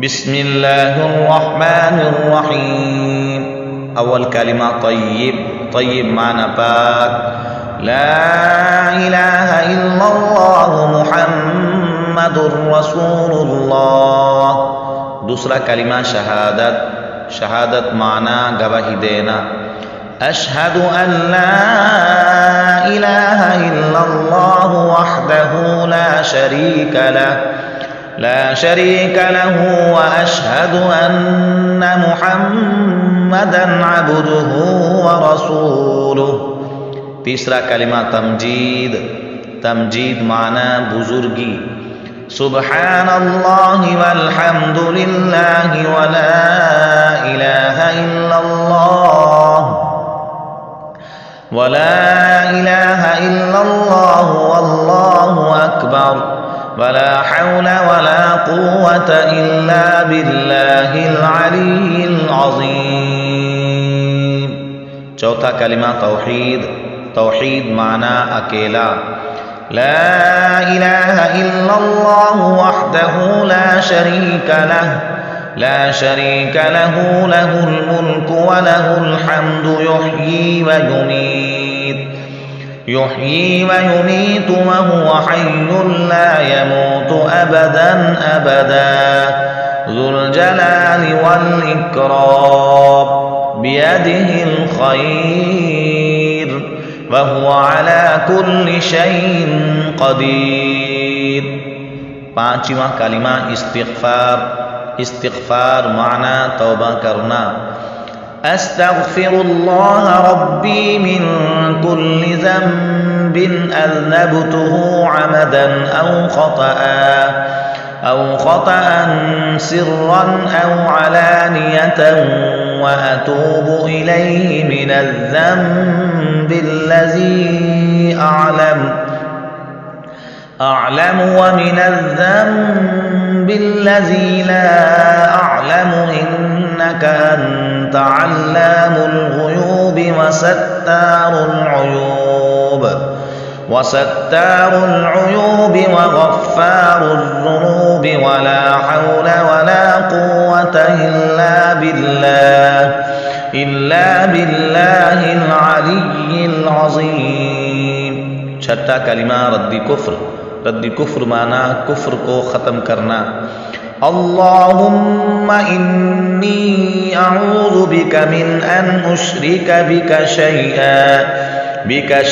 بسم الله الرحمن الرحيم. أول كلمة طيب. طيب معنى باك. لا إله إلا الله محمد رسول الله. दूसरा कलिमा शहादत. शहादत माना गवाही देना. अशहदु अन ला इलाहा इल्लल्लाह वहदहु ला शरीक लहु व अशहदु अन्न मुहम्मदन अब्दुहु व रसूलुहु. तीसरा कलिमा तमजीद. तमजीद माना बुजुर्गी. सुब्हानल्लाहि वल्हम्दुलिल्लाहि व ला इलाहा इल्लल्लाह वल्लाहु अकबर वला हौल वला कुव्वता इल्ला बिल्लाहिल अलिय्यिल अज़ीम. चौथा कलिमा तौहीद. तौहीद माना अकेला. ला इलाहा इल्लल्लाह वहदहु ला शरीक लहु लहुल मुल्कु व लहुल हम्दु युह्यी व युमीतु व हुवा हय्युन ला यमूतु अबदन ज़ुल जलालि वल इक्राम बियदिहिल खैर व हुवा अला कुल्लि शैइन क़दीर. पांचवा कलिमा इस्तिग़फ़ार. इस्तिग़फ़ार माना तौबा करना. अस्तग़फ़िरुल्लाह रब्बी मिन कुल्लि ज़ंबिन अज़नबतुहु अमदन औ ख़तअन सिर्रन औ अलानियतन व अतूबु इलैहि मिनज़ ज़ंबिल्लज़ी أعلم ومن الذنب الذي لا أعلم إنك أنت علام الغيوب وستار العيوب وغفار الذنوب ولا حول ولا قوة إلا بالله العلي العظيم. छठा कलिमा रद्दी कुफ्र. रद्दी कुफ्र माना कुफ्र को ख़त्म करना. अल्लाहुम्मा इन्नी अऊज़ु बिका मिन अन उश्रिका बिका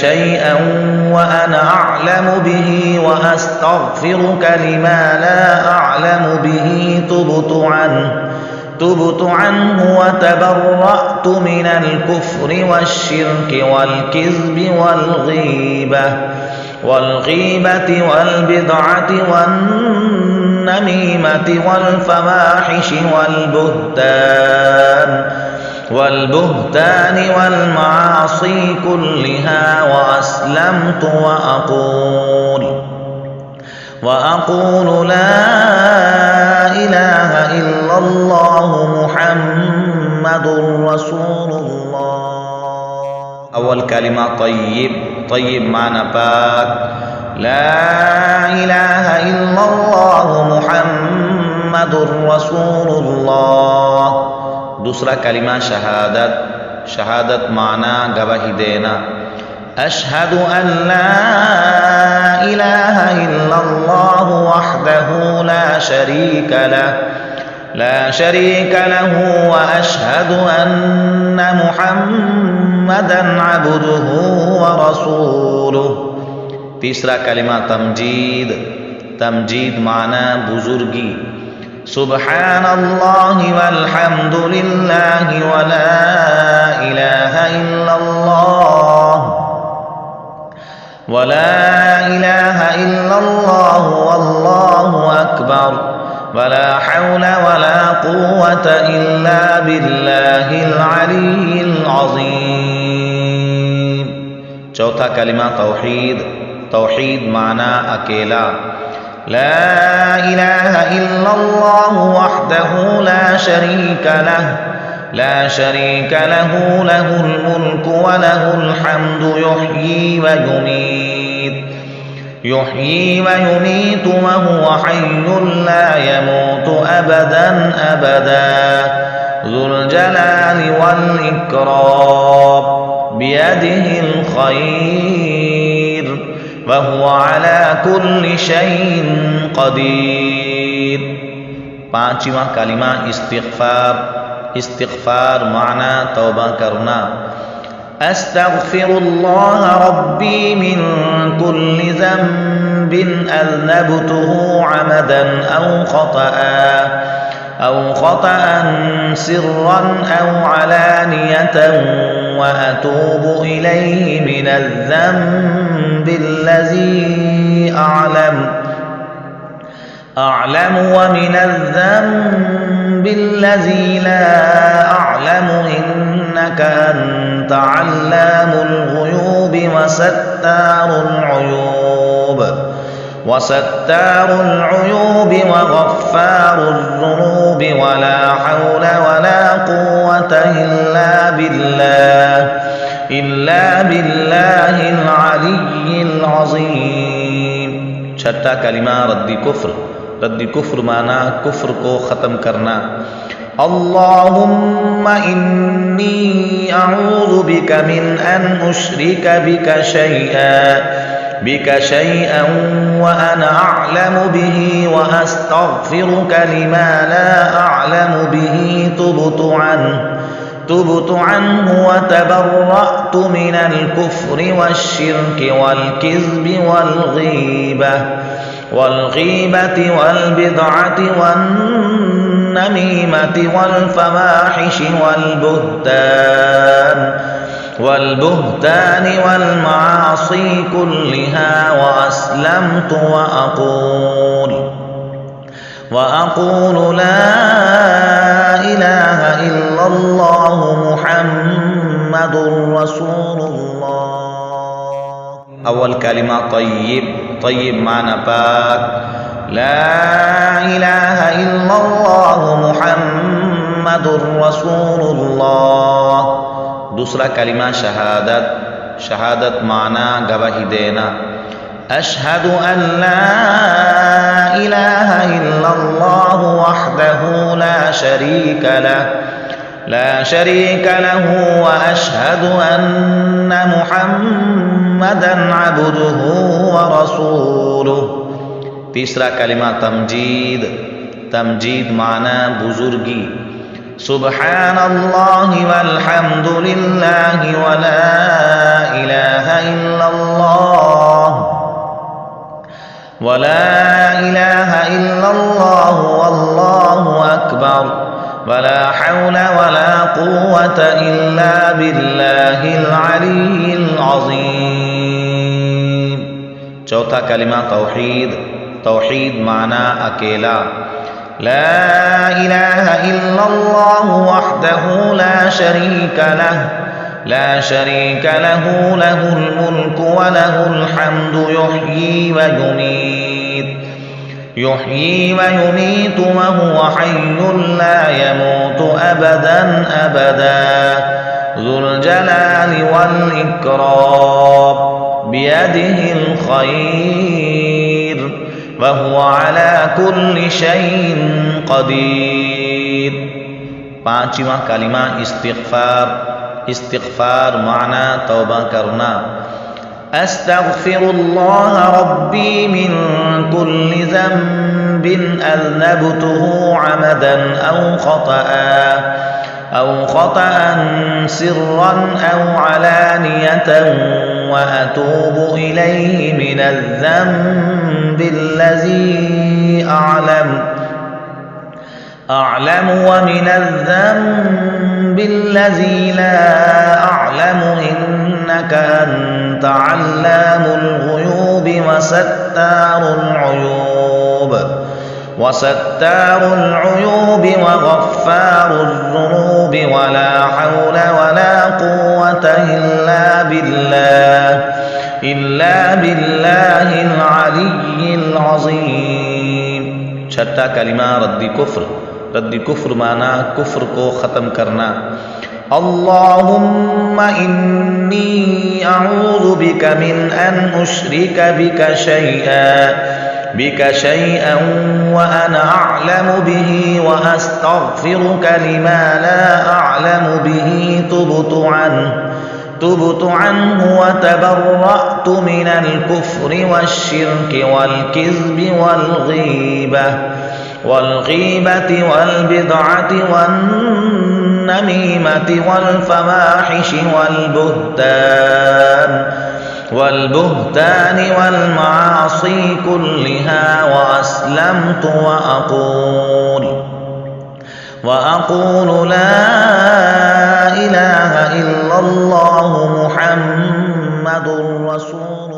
शैअन व अना अअलमु बिही व अस्तग़फ़िरुका लिमा ला अअलमु बिही तुबतु अन्हु व तबर्रअतु मिनल कुफ्रि वश्शिर्कि वल किज़्बि वल ग़ीबति वल बिदअति वन नमीमति वल फ़वाहिशि वल बुहतानि वल मआसी कुल्लिहा व अस्लमतु व अक़ूलु ला इलाहा इल्लल्लाह मुहम्मदुर रसूलुल्लाह. अव्वल कलिमा तय्यब. तय्यब माना पाक. ला इलाहा इल्लल्लाह मुहम्मदुर रसूलुल्लाह. दूसरा कलिमा शहादत. शहादत माना गवाही देना. अशहदु अन ला इलाहा इल्लल्लाह वहदहु ला शरीक लहु व अशहदु अन्न मुहम्मदन अब्दुहु व रसूलुहु. तीसरा कलिमा तमजीद. तमजीद माना बुजुर्गी. सुब्हानल्लाहि वल्हम्दुलिल्लाहि व ला इलाहा इल्लल्लाह वल्लाहु अकबर वला हौल वला कुव्वता इल्ला बिल्लाहिल अलिय्यिल अज़ीम. चौथा कलिमा तौहीद. तौहीद माना अकेला. ला इलाहा इल्लल्लाह वहदहु ला शरीक लहु लहुल मुल्कु व लहुल हम्दु युह्यी व يحيي ويميت وهو حي لا يموت أبدا أبدا ذو الجلال والإكرام بيده الخير وهو على كل شيء قدير. पांचवा कलिमा इस्तिग़फ़ार। इस्तिग़फ़ार माना तौबा करना। अस्तग़फ़िरुल्लाह रब्बी मिन कुल्लि ज़ंबिन अज़नबतुहु अमदन أو خطأ سرا أو علانية وأتوب إليه من الذنب الذي أعلم ومن الذنب الذي لا أعلم إنك أنت علام الغيوب وستار العيوب وغفار الذنوب ولا حول ولا قوة إلا بالله العلي العظيم. छठा कलिमा रद्दी कुफ्र। रद्दी कुफ्र माना कुफ्र को ख़त्म करना। अल्लाहुम्मा इन्नी अऊज़ु बिका मिन अन उश्रिका बिका शैअन व अना अअलमु बिही व अस्तग़फ़िरुका लिमा ला अअलमु बिही तुबतु अन्हु व तबर्रअतु मिनल कुफ्रि वश्शिर्कि वल किज़्बि वल्ग़ीबति वल्बिदअति वन्नमीमति वल्फ़वाहिश والبهتان والمعاصي كلها وأسلمت وأقول لا إله إلا الله محمد رسول الله. أول كلمة طيب. طيب معنى باك. لا إله إلا الله محمد رسول الله. दूसरा कलिमा शहादत। शहादत माना गवाही देना। अशहदु अन ला इलाहा इल्लल्लाह वहदहु ला शरीका लहु व अशहदु अन्न मुहम्मदन अब्दुहु व रसूलुहु। तीसरा कलिमा तमजीद। तमजीद माना बुजुर्गी। सुब्हानल्लाहि वल्हम्दुलिल्लाहि वला इलाहा इल्लल्लाह वल्लाहु अकबर वला हौला वला कुव्वता इल्ला बिल्लाहिल अलिय्यिल अज़ीम। चौथा कलिमा तौहीद। तौहीद माना अकेला। لا إله إلا الله وحده لا شريك له له الملك وله الحمد يحيي ويميت وهو حي لا يموت أبدا أبدا ذو الجلال والإكرام بيده الخير وهو على كل شيء قدير. पांचवा कलिमा इस्तिग़फ़ार। इस्तिग़फ़ार माना तौबा करना। अस्तग़फ़िरुल्लाह रब्बी मिन कुल्लि ज़ंबिन अज़नबतुहु अमदन أو خطأ سرا أو علانية وأتوب إليه من الذنب الذي أعلم ومن الذنب الذي لا أعلم إنك أنت علام الغيوب وستار العيوب وغفار الذنوب ولا حول ولا قوة إلا بالله العلي العظيم. छठा कलिमा रद्दी कुफ्र। रद्दी कुफ्र माना कुफ्र को ख़त्म करना। اللهم إني أعوذ بك من أن أشرك بك شيئا وأنا أعلم به وأستغفرك لما لا أعلم به. تبت عنه وتبرأت من الكفر والشرك والكذب والغيبة والبدعة والنميمة والفواحش والبهتان والمعاصي كلها. وأسلمت وأقول لا إله إلا الله محمد رسول